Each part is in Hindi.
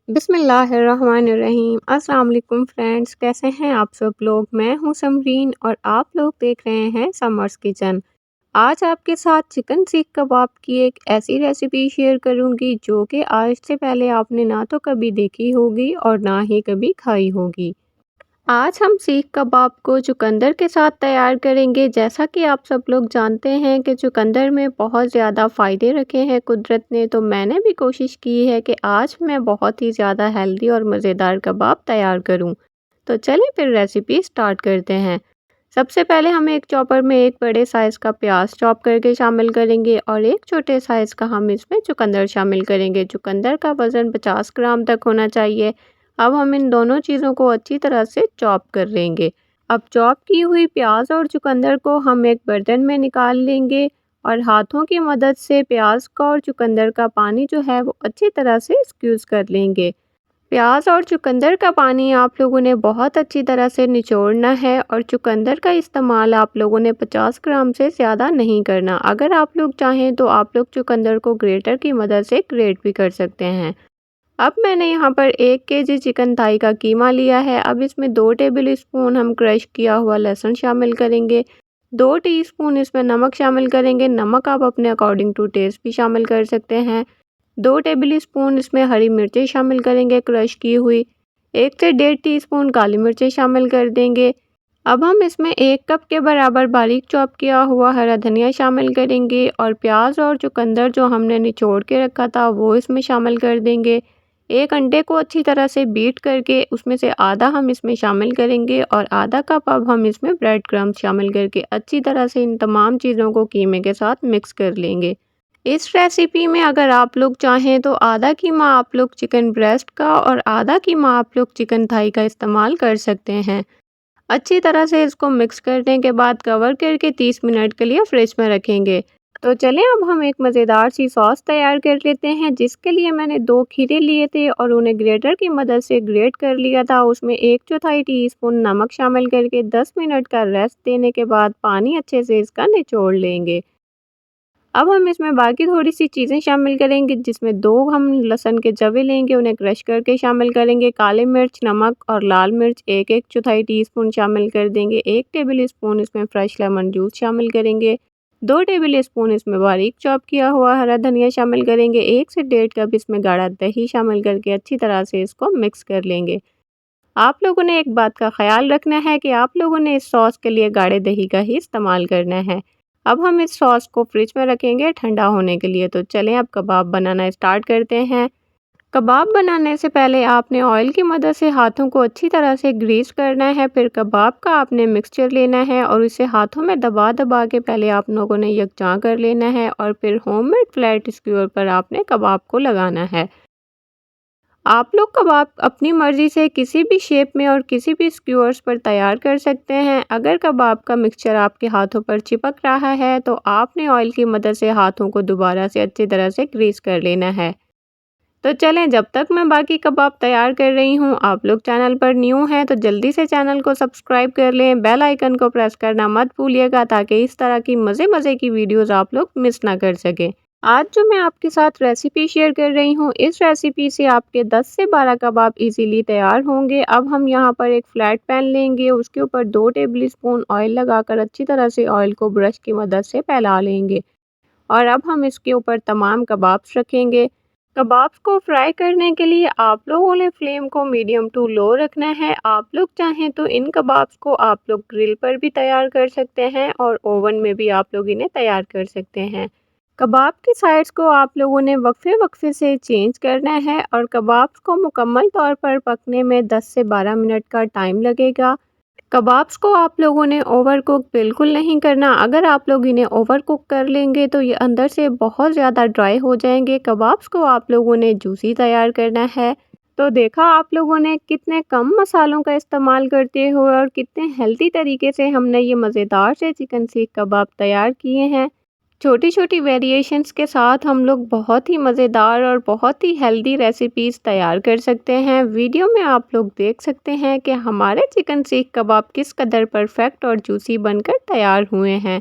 बिस्मिल्लाहिर्रहमानिर्रहीम। अस्सलाम वालेकुम फ्रेंड्स, कैसे हैं आप सब लोग। मैं हूं समरीन और आप लोग देख रहे हैं समर्स किचन। आज आपके साथ चिकन सीख कबाब की एक ऐसी रेसिपी शेयर करूंगी जो कि आज से पहले आपने ना तो कभी देखी होगी और ना ही कभी खाई होगी। आज हम सीख कबाब को चुकंदर के साथ तैयार करेंगे। जैसा कि आप सब लोग जानते हैं कि चुकंदर में बहुत ज़्यादा फ़ायदे रखे हैं कुदरत ने, तो मैंने भी कोशिश की है कि आज मैं बहुत ही ज़्यादा हेल्दी और मज़ेदार कबाब तैयार करूं। तो चलिए फिर रेसिपी स्टार्ट करते हैं। सबसे पहले हम एक चॉपर में एक बड़े साइज़ का प्याज चॉप करके शामिल करेंगे और एक छोटे साइज़ का हम इसमें चुकंदर शामिल करेंगे। चुकंदर का वज़न 50 ग्राम तक होना चाहिए। अब हम इन दोनों चीज़ों को अच्छी तरह से चॉप कर लेंगे। अब चॉप की हुई प्याज और चुकंदर को हम एक बर्तन में निकाल लेंगे और हाथों की मदद से प्याज का और चुकंदर का पानी जो है वो अच्छी तरह से स्क्यूज़ कर लेंगे। प्याज और चुकंदर का पानी आप लोगों ने बहुत अच्छी तरह से निचोड़ना है और चुकंदर का इस्तेमाल आप लोगों ने 50 ग्राम से ज़्यादा नहीं करना। अगर आप लोग चाहें तो आप लोग चुकंदर को ग्रेटर की मदद से ग्रेट भी कर सकते हैं। अब मैंने यहाँ पर 1 केजी चिकन थाई का कीमा लिया है। अब इसमें 2 टेबल स्पून हम क्रश किया हुआ लहसुन शामिल करेंगे। 2 टीस्पून इसमें नमक शामिल करेंगे। नमक आप अपने अकॉर्डिंग टू टेस्ट भी शामिल कर सकते हैं। 2 टेबल स्पून इसमें हरी मिर्चें शामिल करेंगे क्रश की हुई। 1 से 1.5 टीस्पून काली मिर्चें शामिल कर देंगे। अब हम इसमें 1 कप के बराबर बारीक चॉप किया हुआ हरा धनिया शामिल करेंगे और प्याज और चुकंदर जो हमने निचोड़ के रखा था वो इसमें शामिल कर देंगे। एक अंडे को अच्छी तरह से बीट करके उसमें से आधा हम इसमें शामिल करेंगे और आधा कप अब हम इसमें ब्रेड क्रम्स शामिल करके अच्छी तरह से इन तमाम चीज़ों को कीमे के साथ मिक्स कर लेंगे। इस रेसिपी में अगर आप लोग चाहें तो आधा कीमा आप लोग चिकन ब्रेस्ट का और आधा कीमा आप लोग चिकन थाई का इस्तेमाल कर सकते हैं। अच्छी तरह से इसको मिक्स करने के बाद कवर करके 30 मिनट के लिए फ्रिज में रखेंगे। तो चलें अब हम एक मज़ेदार सी सॉस तैयार कर लेते हैं, जिसके लिए मैंने 2 खीरे लिए थे और उन्हें ग्रेटर की मदद से ग्रेट कर लिया था। उसमें 1/4 टीस्पून नमक शामिल करके 10 मिनट का रेस्ट देने के बाद पानी अच्छे से इसका निचोड़ लेंगे। अब हम इसमें बाकी थोड़ी-सी चीज़ें शामिल करेंगे, जिसमें 2 हम लहसुन के जवे लेंगे, उन्हें क्रश करके शामिल करेंगे। काली मिर्च, नमक और लाल मिर्च 1-1 चौथाई टीस्पून शामिल कर देंगे। 1 टेबल स्पून इसमें फ्रेश लेमन जूस शामिल करेंगे। 2 टेबल स्पून इसमें बारीक चॉप किया हुआ हरा धनिया शामिल करेंगे। 1 से 1.5 कप इसमें गाढ़ा दही शामिल करके अच्छी तरह से इसको मिक्स कर लेंगे। आप लोगों ने एक बात का ख़्याल रखना है कि आप लोगों ने इस सॉस के लिए गाढ़े दही का ही इस्तेमाल करना है। अब हम इस सॉस को फ्रिज में रखेंगे ठंडा होने के लिए। तो चलें अब कबाब बनाना स्टार्ट करते हैं। कबाब बनाने से पहले आपने ऑयल की मदद से हाथों को अच्छी तरह से ग्रीस करना है। फिर कबाब का आपने मिक्सचर लेना है और इसे हाथों में दबा दबा के पहले आप लोगों ने यकजां कर लेना है और फिर होममेड फ्लैट स्क्यूअर पर आपने कबाब को लगाना है। आप लोग कबाब अपनी मर्ज़ी से किसी भी शेप में और किसी भी स्क्यूअर्स पर तैयार कर सकते हैं। अगर कबाब का मिक्सचर आपके हाथों पर चिपक रहा है तो आपने ऑयल की मदद से हाथों को दोबारा से अच्छी तरह से ग्रीस कर लेना है। तो चलें जब तक मैं बाकी कबाब तैयार कर रही हूँ, आप लोग चैनल पर न्यू हैं तो जल्दी से चैनल को सब्सक्राइब कर लें, बेल आइकन को प्रेस करना मत भूलिएगा ताकि इस तरह की मज़े की वीडियोज़ आप लोग मिस ना कर सकें। आज जो मैं आपके साथ रेसिपी शेयर कर रही हूँ, इस रेसिपी से आपके 10 से 12 कबाब इजीली तैयार होंगे। अब हम यहाँ पर एक फ्लैट पैन लेंगे, उसके ऊपर 2 टेबल स्पून ऑयल लगाकर अच्छी तरह से ऑयल को ब्रश की मदद से फैला लेंगे और अब हम इसके ऊपर तमाम कबाब्स रखेंगे। कबाब्स को फ्राई करने के लिए आप लोगों ने फ्लेम को मीडियम टू लो रखना है। आप लोग चाहें तो इन कबाब्स को आप लोग ग्रिल पर भी तैयार कर सकते हैं और ओवन में भी आप लोग इन्हें तैयार कर सकते हैं। कबाब की साइड्स को आप लोगों ने वक्फे से चेंज करना है और कबाब्स को मुकम्मल तौर पर पकने में 10 से 12 मिनट का टाइम लगेगा। कबाब्स को आप लोगों ने ओवर कुक बिल्कुल नहीं करना। अगर आप लोग इन्हें ओवर कुक कर लेंगे तो ये अंदर से बहुत ज़्यादा ड्राई हो जाएंगे। कबाब्स को आप लोगों ने जूसी तैयार करना है। तो देखा आप लोगों ने कितने कम मसालों का इस्तेमाल करते हुए और कितने हेल्दी तरीके से हमने ये मज़ेदार से चिकन सीख कबाब तैयार किए हैं। छोटी छोटी वेरिएशंस के साथ हम लोग बहुत ही मज़ेदार और बहुत ही हेल्दी रेसिपीज़ तैयार कर सकते हैं। वीडियो में आप लोग देख सकते हैं कि हमारे चिकन सीख कबाब किस कदर परफेक्ट और जूसी बनकर तैयार हुए हैं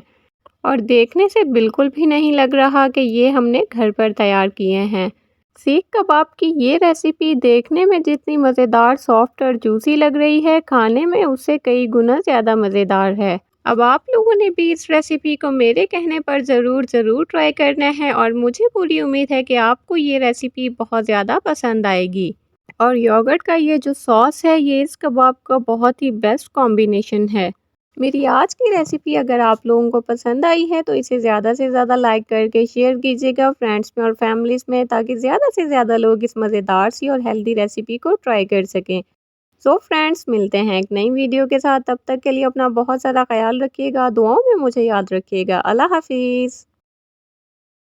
और देखने से बिल्कुल भी नहीं लग रहा कि ये हमने घर पर तैयार किए हैं। सीख कबाब की ये रेसिपी देखने में जितनी मज़ेदार, सॉफ्ट और जूसी लग रही है, खाने में उससे कई गुना ज़्यादा मज़ेदार है। अब आप लोगों ने भी इस रेसिपी को मेरे कहने पर ज़रूर ट्राई करना है और मुझे पूरी उम्मीद है कि आपको ये रेसिपी बहुत ज़्यादा पसंद आएगी। और योगर्ट का ये जो सॉस है, ये इस कबाब का बहुत ही बेस्ट कॉम्बिनेशन है। मेरी आज की रेसिपी अगर आप लोगों को पसंद आई है तो इसे ज़्यादा से ज़्यादा लाइक करके शेयर कीजिएगा फ्रेंड्स में और फैमिलीज़ में, ताकि ज़्यादा से ज़्यादा लोग इस मज़ेदार सी और हेल्दी रेसिपी को ट्राई कर सकें। सो फ्रेंड्स, मिलते हैं एक नई वीडियो के साथ। तब तक के लिए अपना बहुत सारा ख्याल रखिएगा, दुआओं में मुझे याद रखिएगा। अल्लाह हाफिज़।